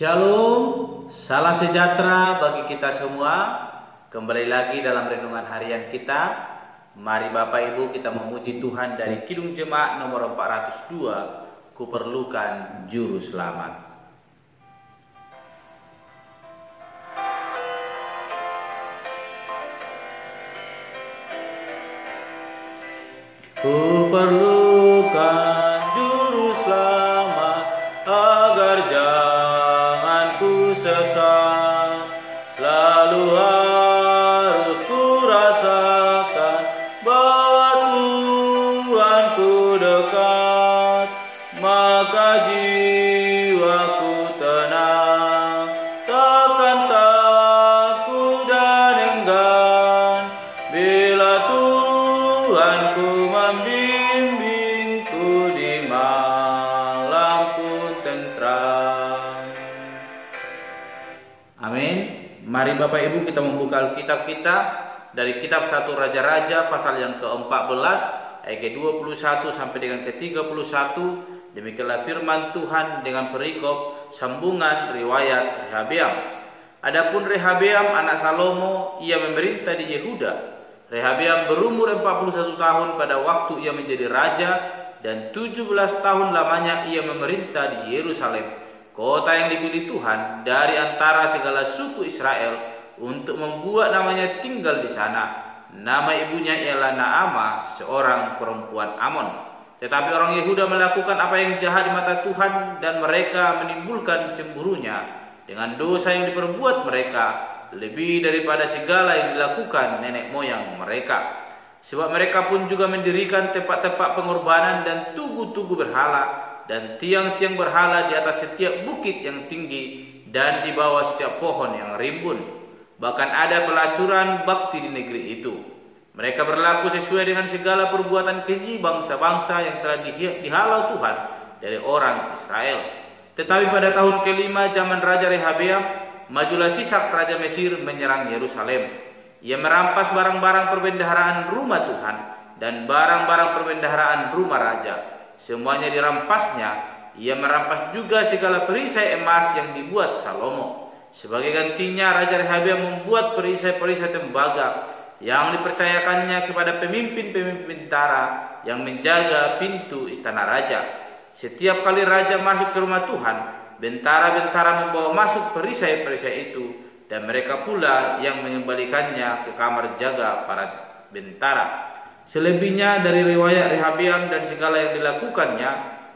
Shalom, salam sejahtera bagi kita semua. Kembali lagi dalam renungan harian kita. Mari Bapak Ibu kita memuji Tuhan dari Kidung Jemaat nomor 402, Kuperlukan Juru Selamat. Kuperlukan Juru Selamat agar jangan ku sesat, selalu harus ku rasakan bahwa Tuhan ku dekat, maka jiwaku tenang, takkan takut dan enggan bila Tuhan ku membimbingku di malam pun tentram. Amin. Mari Bapak Ibu kita membuka Alkitab kita dari kitab 1 Raja-Raja pasal yang ke-14 ayat ke-21 sampai dengan ke-31. Demikianlah firman Tuhan dengan perikop sambungan riwayat Rehabeam. Adapun Rehabeam anak Salomo, ia memerintah di Yehuda. Rehabeam berumur 41 tahun pada waktu ia menjadi raja, dan 17 tahun lamanya ia memerintah di Yerusalem, kota yang dipilih Tuhan dari antara segala suku Israel untuk membuat namanya tinggal di sana. Nama ibunya ialah Naamah, seorang perempuan Amon. Tetapi orang Yehuda melakukan apa yang jahat di mata Tuhan, dan mereka menimbulkan cemburunya dengan dosa yang diperbuat mereka, lebih daripada segala yang dilakukan nenek moyang mereka. Sebab mereka pun juga mendirikan tempat-tempat pengorbanan dan tugu-tugu berhala dan tiang-tiang berhala di atas setiap bukit yang tinggi dan di bawah setiap pohon yang rimbun. Bahkan ada pelacuran bakti di negeri itu. Mereka berlaku sesuai dengan segala perbuatan keji bangsa-bangsa yang telah dihalau Tuhan dari orang Israel. Tetapi pada tahun kelima zaman Raja Rehabeam, majulah Sisak Raja Mesir menyerang Yerusalem. Ia merampas barang-barang perbendaharaan rumah Tuhan dan barang-barang perbendaharaan rumah raja. Semuanya dirampasnya. Ia merampas juga segala perisai emas yang dibuat Salomo. Sebagai gantinya, Raja Rehabeam membuat perisai-perisai tembaga yang dipercayakannya kepada pemimpin-pemimpin bentara yang menjaga pintu istana raja. Setiap kali raja masuk ke rumah Tuhan, bentara-bentara membawa masuk perisai-perisai itu, dan mereka pula yang mengembalikannya ke kamar jaga para bentara. Selebihnya dari riwayat Rehabeam dan segala yang dilakukannya,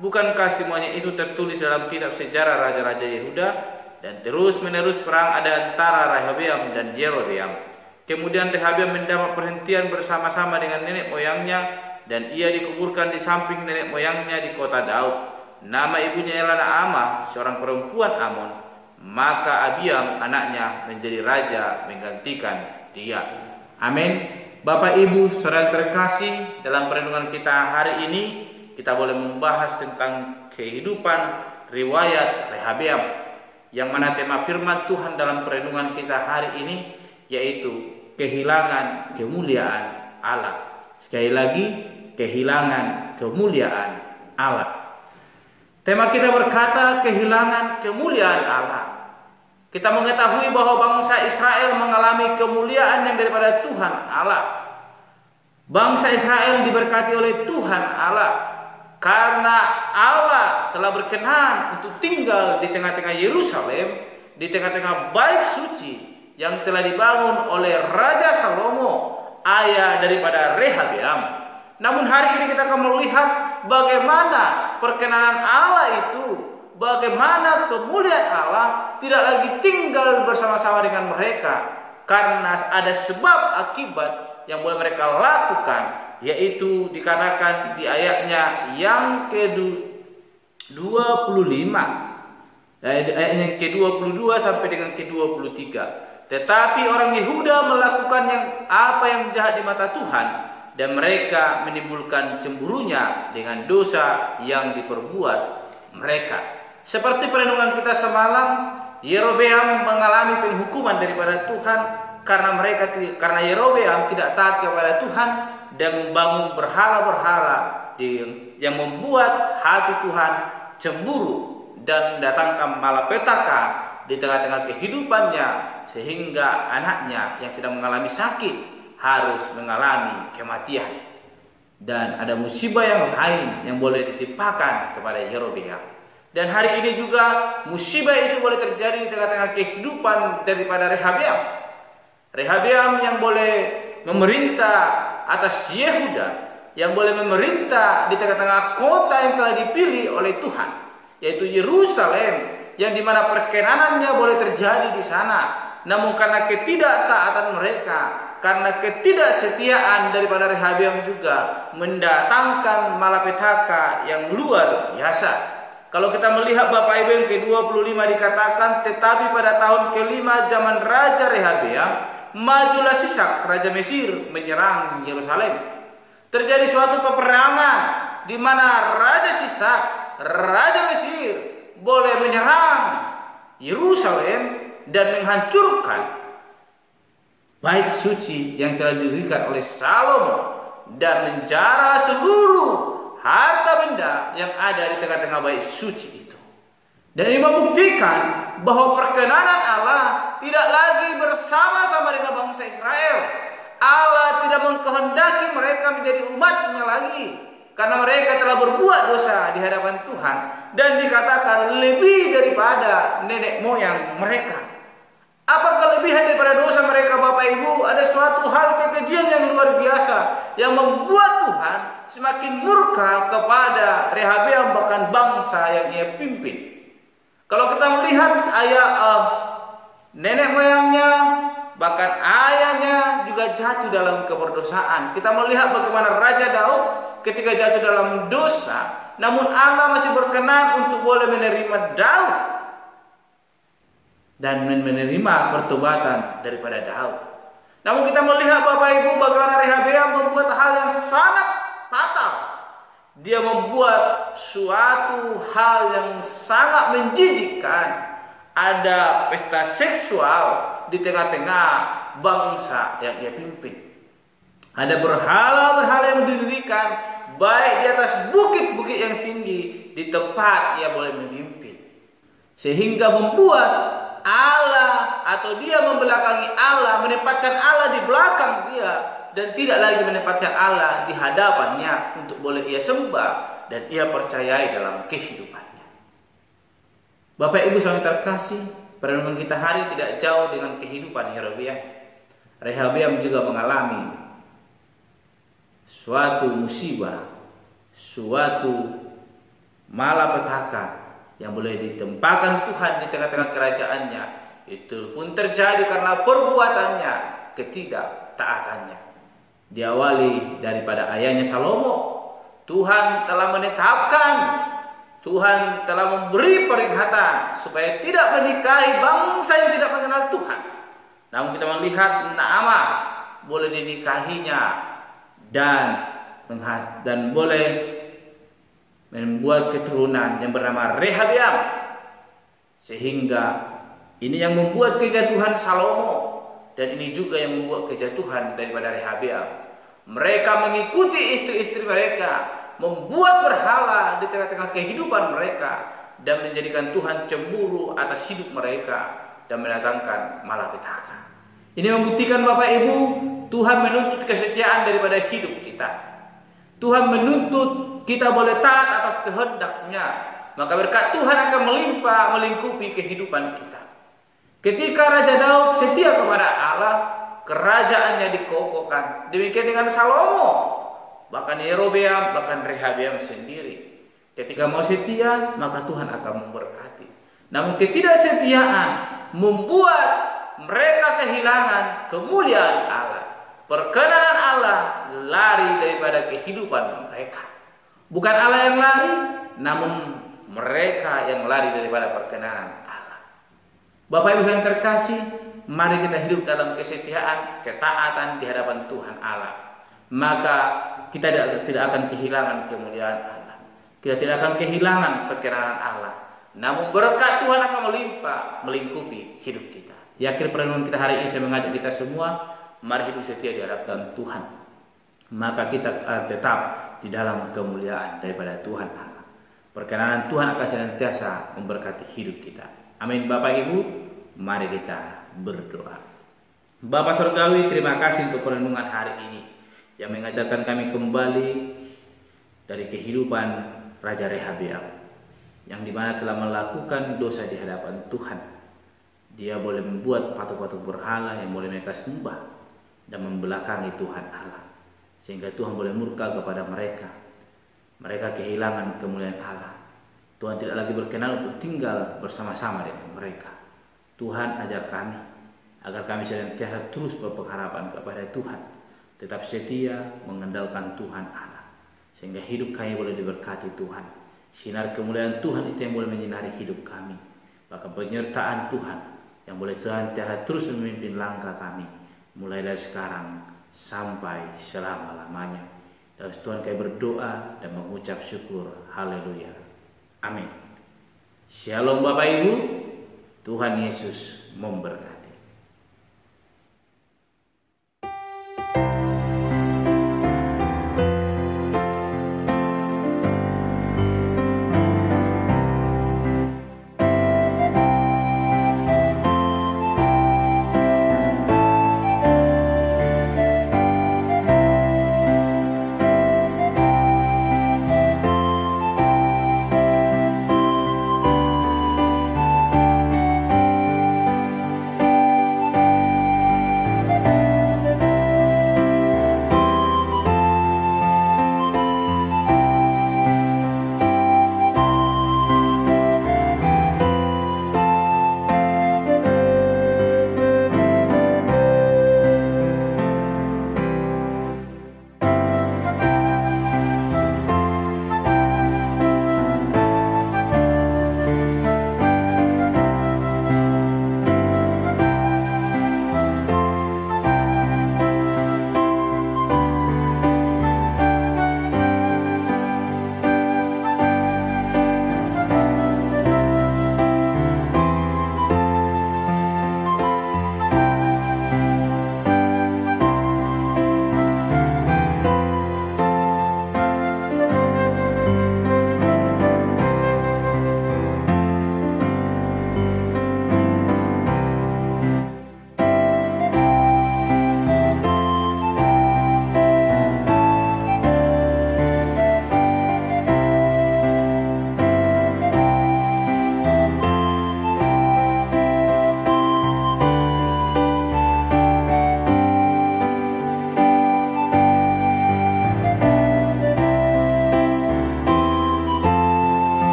bukankah semuanya itu tertulis dalam kitab sejarah raja-raja Yehuda? Dan terus-menerus perang ada antara Rehabeam dan Yerobeam. Kemudian Rehabeam mendapat perhentian bersama-sama dengan nenek moyangnya, dan ia dikuburkan di samping nenek moyangnya di kota Daud. Nama ibunya ialah Naamah, seorang perempuan Amon. Maka Abiam anaknya menjadi raja menggantikan dia. Amin. Bapak Ibu saudara terkasih, dalam perenungan kita hari ini kita boleh membahas tentang kehidupan riwayat Rehabeam, yang mana tema firman Tuhan dalam perenungan kita hari ini yaitu kehilangan kemuliaan Allah. Sekali lagi, kehilangan kemuliaan Allah. Tema kita berkata kehilangan kemuliaan Allah. Kita mengetahui bahwa bangsa Israel mengalami kemuliaan yang daripada Tuhan Allah. Bangsa Israel diberkati oleh Tuhan Allah karena Allah telah berkenan untuk tinggal di tengah-tengah Yerusalem, di tengah-tengah bait suci yang telah dibangun oleh Raja Salomo, ayah daripada Rehabeam. Namun hari ini kita akan melihat bagaimana perkenanan Allah itu, bagaimana kemuliaan Allah tidak lagi tinggal bersama-sama dengan mereka, karena ada sebab akibat yang boleh mereka lakukan, yaitu dikatakan di ayatnya yang ke-25, ayat yang ke-22 sampai dengan ke-23. Tetapi orang Yehuda melakukan apa yang jahat di mata Tuhan, dan mereka menimbulkan cemburunya dengan dosa yang diperbuat mereka. Seperti perenungan kita semalam, Yerobeam mengalami penghukuman daripada Tuhan karena Yerobeam tidak taat kepada Tuhan dan membangun berhala-berhala yang membuat hati Tuhan cemburu dan mendatangkan malapetaka di tengah-tengah kehidupannya, sehingga anaknya yang sedang mengalami sakit harus mengalami kematian. Dan ada musibah yang lain yang boleh ditimpakan kepada Yerobeam. Dan hari ini juga musibah itu boleh terjadi di tengah-tengah kehidupan daripada Rehabeam. Rehabeam yang boleh memerintah atas Yehuda, yang boleh memerintah di tengah-tengah kota yang telah dipilih oleh Tuhan, yaitu Yerusalem, yang dimana perkenanannya boleh terjadi di sana. Namun karena ketidaktaatan mereka, karena ketidaksetiaan daripada Rehabeam juga mendatangkan malapetaka yang luar biasa. Kalau kita melihat Bapak Ibu yang ke-25 dikatakan, tetapi pada tahun kelima zaman Raja Rehabeam, majulah Sisak Raja Mesir menyerang Yerusalem. Terjadi suatu peperangan di mana Raja Sisak, Raja Mesir, boleh menyerang Yerusalem dan menghancurkan bait suci yang telah didirikan oleh Salomo dan menjara seluruh harta benda yang ada di tengah-tengah bait suci itu. Dan ini membuktikan bahwa perkenanan Allah tidak lagi bersama-sama dengan bangsa Israel. Allah tidak mengkehendaki mereka menjadi umatnya lagi, karena mereka telah berbuat dosa di hadapan Tuhan dan dikatakan lebih daripada nenek moyang mereka. Apa kelebihan daripada dosa mereka, Bapak Ibu? Ada suatu hal kekejian yang luar biasa yang membuat Tuhan semakin murka kepada Rehabeam, bahkan bangsa yang ia pimpin. Kalau kita melihat nenek moyangnya, bahkan ayahnya juga jatuh dalam keberdosaan. Kita melihat bagaimana Raja Daud ketika jatuh dalam dosa, namun Allah masih berkenan untuk boleh menerima Daud dan menerima pertobatan daripada Daud. Namun kita melihat Bapak Ibu bagaimana Rehabeam membuat hal yang sangat fatal. Dia membuat suatu hal yang sangat menjijikkan. Ada pesta seksual di tengah-tengah bangsa yang ia pimpin. Ada berhala-berhala yang didirikan baik di atas bukit-bukit yang tinggi di tempat ia boleh memimpin. Sehingga membuat Allah atau dia membelakangi Allah, menempatkan Allah di belakang dia dan tidak lagi menempatkan Allah di hadapannya untuk boleh ia sembah dan ia percayai dalam kehidupannya. Bapak Ibu sangat terkasih, perenungan kita hari tidak jauh dengan kehidupan Yerobeam. Rehabeam juga mengalami suatu musibah, suatu malapetaka yang boleh ditempatkan Tuhan di tengah-tengah kerajaannya. Itu pun terjadi karena perbuatannya, ketidaktaatannya. Diawali daripada ayahnya Salomo. Tuhan telah menetapkan, Tuhan telah memberi peringatan supaya tidak menikahi bangsa yang tidak mengenal Tuhan. Namun kita melihat Naamah boleh dinikahinya dan boleh membuat keturunan yang bernama Rehabeam. Sehingga ini yang membuat kejatuhan Salomo, dan ini juga yang membuat kejatuhan daripada Rehabeam. Mereka mengikuti istri-istri mereka, membuat berhala di tengah-tengah kehidupan mereka, dan menjadikan Tuhan cemburu atas hidup mereka dan mendatangkan malapetaka. Ini membuktikan Bapak Ibu, Tuhan menuntut kesetiaan daripada hidup kita. Tuhan menuntut kita boleh taat atas kehendak-Nya, maka berkat Tuhan akan melimpah melingkupi kehidupan kita. Ketika Raja Daud setia kepada Allah, kerajaannya dikokohkan. Demikian dengan Salomo, bahkan Yerobeam, bahkan Rehabeam sendiri. Ketika mau setia, maka Tuhan akan memberkati. Namun ketidaksetiaan membuat mereka kehilangan kemuliaan Allah. Perkenanan Allah lari daripada kehidupan mereka. Bukan Allah yang lari, namun mereka yang lari daripada perkenanan Allah. Bapak Ibu yang terkasih, mari kita hidup dalam kesetiaan, ketaatan di hadapan Tuhan Allah. Maka kita tidak akan kehilangan kemuliaan Allah. Kita tidak akan kehilangan perkenanan Allah. Namun berkat Tuhan akan melimpah melingkupi hidup kita. Di akhir perenungan kita hari ini saya mengajak kita semua, mari hidup setia di hadapan Tuhan. Maka kita tetap di dalam kemuliaan daripada Tuhan Allah. Perkenanan Tuhan akan senantiasa memberkati hidup kita. Amin. Bapak Ibu, mari kita berdoa. Bapa Surgawi, terima kasih untuk perenungan hari ini yang mengajarkan kami kembali dari kehidupan Raja Rehabeam, yang dimana telah melakukan dosa di hadapan Tuhan. Dia boleh membuat patung-patung berhala yang boleh mereka sembah dan membelakangi Tuhan Allah, sehingga Tuhan boleh murka kepada mereka. Mereka kehilangan kemuliaan Allah. Tuhan tidak lagi berkenan untuk tinggal bersama-sama dengan mereka. Tuhan ajar kami agar kami senantiasa terus berpengharapan kepada Tuhan, tetap setia mengandalkan Tuhan Allah, sehingga hidup kami boleh diberkati Tuhan. Sinar kemuliaan Tuhan itu yang boleh menyinari hidup kami. Bahkan penyertaan Tuhan yang boleh senantiasa terus memimpin langkah kami, mulai dari sekarang sampai selama-lamanya. Dan Tuhan kami berdoa dan mengucap syukur. Haleluya. Amin. Shalom Bapak Ibu. Tuhan Yesus memberkati.